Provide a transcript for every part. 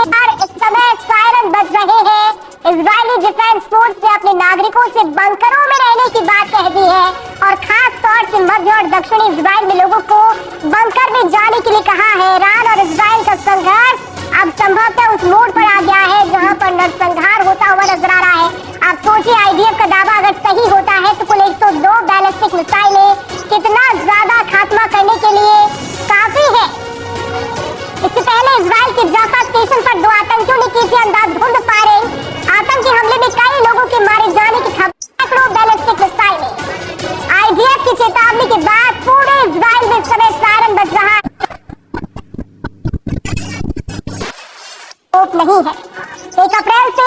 इस समय सायरन बज रहे हैं। इजरायली डिफेंस फोर्स ने अपने नागरिकों से बंकरों में रहने की बात कह दी है और खास तौर से मध्य और दक्षिणी इजराइल में लोगों को बंकर में जाने के लिए कहा है। ईरान और इजराइल का संघर्ष अब संभवतः उस मोड़ पर आ गया है जहां पर नरसंहार होता हुआ नजर आ रहा है। आप सोचिए, आईडीएफ का दावा अगर सही होता है तो कुल 102 बैलिस्टिक मिसाइलें कितना ज्यादा खात्मा करने के लिए काफी है। इससे पहले इजराइल के जाफा स्टेशन पर 2 आतंकियों ने की थी अंधाधुंध फायरिंग। आतंकी हमले में कई लोगों के मारे जाने की खबर। सैकड़ों बैलिस्टिक मिसाइलें। आईडीएफ की चेतावनी के बाद पूरे इजराइल में इस समय सायरन बज रहा है। नहीं है। 1 अप्रैल से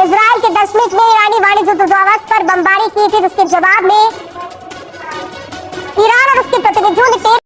इजराइल के दशमिक ने ईरानी वाणिज्य दूतावास पर बमबारी की थी, जिसके जवाब में ईरान और उसके प्रतिनिधियों ने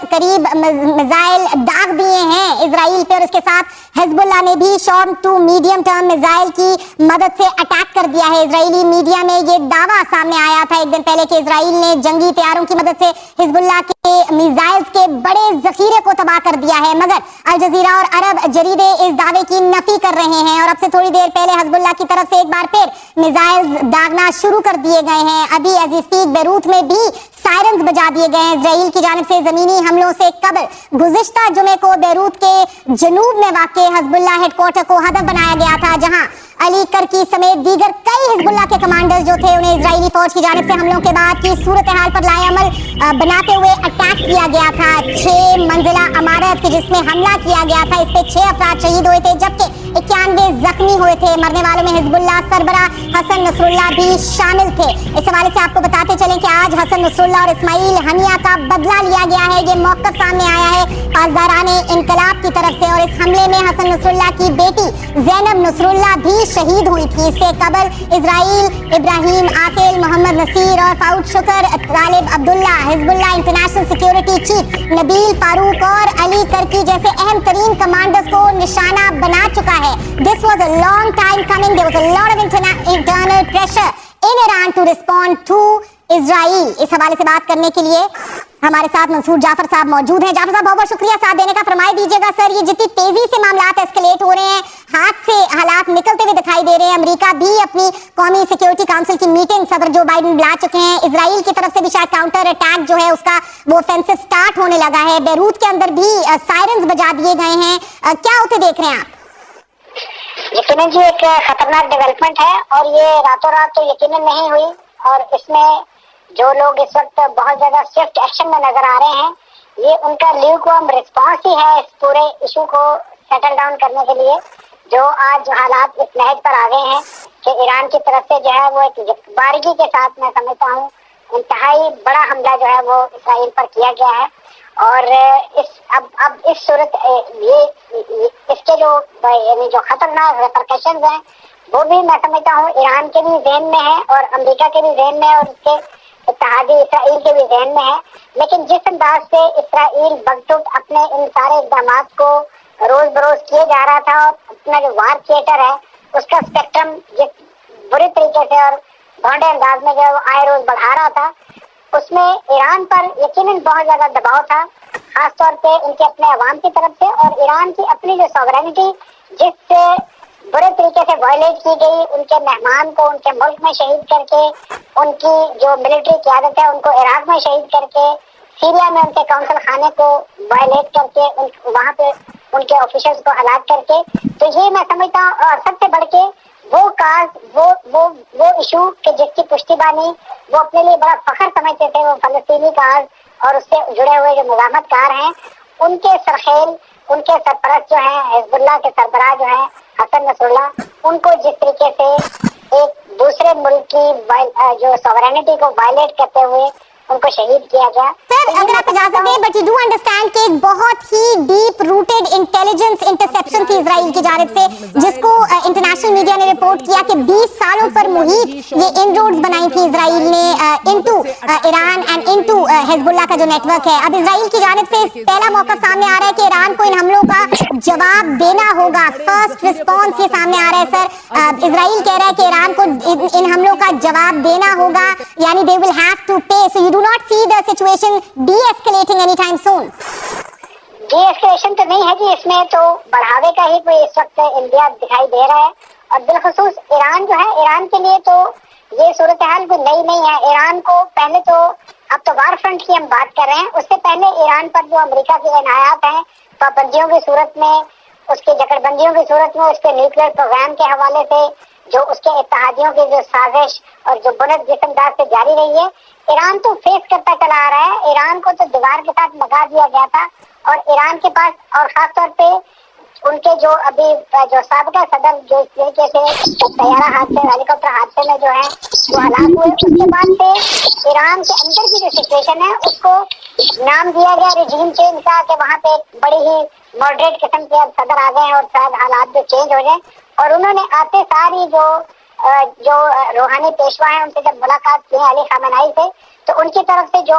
करीब मिसाइल दाग दिए हैं इजराइल पे, और इसके साथ हिजबुल्लाह ने भी short to medium term missile की मदद से अटैक कर दिया है। इजरायली मीडिया में ये दावा सामने आया था एक दिन पहले कि इजराइल ने जंगी तैयारों की मदद से हिजबुल्लाह के मिसाइल्स के बड़े जखीरे को तबाह कर दिया है, मगर अल जजीरा और अरब जरीदे इस दावे की नफी कर रहे हैं। और अब से थोड़ी देर पहले हिजबुल्लाह की तरफ से एक बार फिर मिसाइल्स दागना शुरू कर दिए गए हैं। अभी एज वी स्पीक बेरूत में भी सायरन्स बजा दिए गए हैं। इजराइल की जानिब से जमीनी हमलों से कबल गुज़िश्ता जुमे को बेरूत के जनूब में वाक़ हिजबुल्लाह हेडक्वार्टर को हदफ बनाया गया था, जहां अली करकी समेत दीगर कई हिजबुल्लाह के कमांडर्स जो थे उन्हें इजरायली फौज की जानिब से हमलों के बाद की सूरत हाल पर लाएअमल बनाते हुए अटैक किया गया था। 6 मंजिला इमारत की जिसमें हमला किया गया था, इस पे 6 अफराद शहीद हुए थे जबकि 91 जख्मी हुए थे। मरने वालों में हिजबुल्लाह सरबरा हसन नसरुल्लाह भी शामिल थे। इस हवाले से आपको बताते चलें कि आज हसन नसरुल्लाह और इस्माइल हनिया का बदला लिया गया है। ये मौक़िफ़ सामने आया है पासदाराने इनकलाब की तरफ से, और इस हमले में हसन नसरुल्लाह की बेटी ज़ैनब नसरुल्लाह भी शहीद हुई थी। इससे कबल Israel Ibrahim Aqil, Mohammed Nasser और Fuad Shukr, Talib Abdullah, Hezbollah international security chief Nabil Farouk और अली करकी जैसे अहम तरीन कमांडर्स को निशाना बना चुका है। This was a long time coming. There was a lot of internal pressure in Iran to respond to Israel. इस हवाले से बात करने के लिए हमारे साथ मंसूर जाफर साहब मौजूद हैं। जाफर साहब, बहुत बहुत शुक्रिया साथ देने का। फरमाई दीजिएगा सर, ये जितनी तेजी से मामलात एस्केलेट हो रहे हैं, हाथ से हालात निकलते हुए दिखाई दे रहे हैं। अमेरिका भी अपनी कौमी सिक्योरिटी काउंसिल की मीटिंग सदर जो बाइडेन बुला चुके हैं। इजराइल की तरफ से भी शायद काउंटर अटैक जो है उसका वो ऑफेंसिव स्टार्ट होने लगा है। बेरूत के अंदर भी सायरन्स बजा दिए गए हैं। क्या होते देख रहे हैं आप? यकीनन जी एक खतरनाक डेवलपमेंट है और ये रातों रात तो यकीनन नहीं हुई, और इसमें जो लोग इस वक्त बहुत ज्यादा स्विफ्ट एक्शन में नजर आ रहे हैं, ये उनका ल्यूकवार्म रिस्पांस ही है इस पूरे इशू को सेटल डाउन करने के लिए। जो आज हालात इस नहज पर आ गए हैं कि ईरान की तरफ से जो है वो एक बारीकी के साथ मैं समझता हूँ इंतहाई बड़ा हमला जो है वो इसराइल पर किया गया है। और अब इस सूरत ये इसके जो खतरनाक रिपरकशंस हैं वो भी मैं समझता हूँ ईरान के भी ज़हन में है और अमेरिका के भी ज़हन में है और उसके इत्तेहादी इसराइल के भी ज़हन में है। लेकिन जिस अंदाज से इसराइल बगतुक अपने इन सारे इक़दाम को रोज बरोज किए जा रहा था और अपना जो वार थिएटर है उसका स्पेक्ट्रम जिस बुरी तरीके से और भौंडे अंदाज में जो आए रोज बढ़ा रहा था, उसमें ईरान पर यकीनन बहुत ज्यादा दबाव था, खासतौर पे उनके अपने अवाम की तरफ से। और ईरान की अपनी जो सॉवरेनिटी जिस बुरे तरीके से वायलेट की गई, उनके मेहमान को उनके मुल्क में शहीद करके, उनकी जो मिलिट्री क़यादत है उनको इराक में शहीद करके, सीरिया में उनके काउंसिल खाने को वायलेट करके, वहाँ पे उनके ऑफिसर्स को हलाक करके, तो ये मैं समझता हूँ। और सबसे बढ़ के वो काज वो इशू के जिसकी पुष्टिबानी वो अपने लिए बड़ा फखर समझते थे, वो फलस्तीनी काज और उससे जुड़े हुए जो मुज़ाहमतकार हैं, उनके सरखेल, उनके सरपरस्त जो हैं हिजबुल्लाह के सरबराह जो हैं हसन नसरुल्लाह, उनको जिस तरीके से एक दूसरे मुल्क की जो सॉवरेनिटी को वायलेट करते हुए उनको शहीद किया गया। सर, अगर आप इजाजत दें, बट यू डू अंडरस्टैंड कि एक बहुत ही डीप रूटेड इंटेलिजेंस इंटरसेप्शन थी इजराइल की जानिब से, जिसको इंटरनेशनल मीडिया ने रिपोर्ट किया कि 20 सालों पर मुहित ये इनरोड्स बनाई थी इजराइल ने into Iran and into Hezbollah का जो नेटवर्क है। अब इजराइल की जानिब से पहला मौका सामने आ रहा है कि ईरान को इन हमलों का जवाब देना होगा। फर्स्ट रिस्पॉन्स ये सामने आ रहा है सर। इजराइल कह रहा है कि ईरान को इन हमलों का जवाब देना होगा, यानी दे विल हैव टू पे। सो you do not see the situation de-escalating anytime soon. D escalation تو نہیں ہے جی، اس میں تو بڑھاوے کا ہی کوئی اس وقت انڈیا دکھائی دے رہا ہے. اور بالخصوص ایران جو ہے، ایران کے لیے تو یہ صورتحال کوئی نئی نہیں ہے. ایران کو پہلے تو، اب تو وار فرنٹ کی ہم بات کر رہے ہیں، اس سے پہلے ایران پر جو امریکہ کے عنایات ہیں پابندیوں کی صورت میں، اس کی جکڑ بندیوں کی صورت میں، اس کے نیوکلیئر پروگرام کے حوالے سے، جو اس کے اتحادیوں کی جو سازش اور جو بنت جسم دار سے جاری رہی ہے، ایران تو فیس کرتا چلا آ رہا ہے. ایران کو تو دیوار کے ساتھ لگا دیا گیا تھا. اور ایران کے پاس، اور خاص طور پہ ان کے جو ابھی جو سابقہ صدر جو اس طریقے سے طیارہ حادثے، ہیلی کاپٹر حادثے میں جو ہے وہ ہلاک ہوئے، اس کے بعد سے ایران کے اندر کی جو سچویشن ہے اس کو نام دیا گیا رجیم چینج کا، کہ وہاں پہ بڑی ہی ماڈریٹ قسم کے اب صدر آ گئے ہیں اور شاید حالات جو چینج ہو جائیں. اور انہوں نے آتے ساری جو روحانی پیشوا ہیں ان سے جب ملاقات کی علی خامنہئی سے، تو ان کی طرف سے جو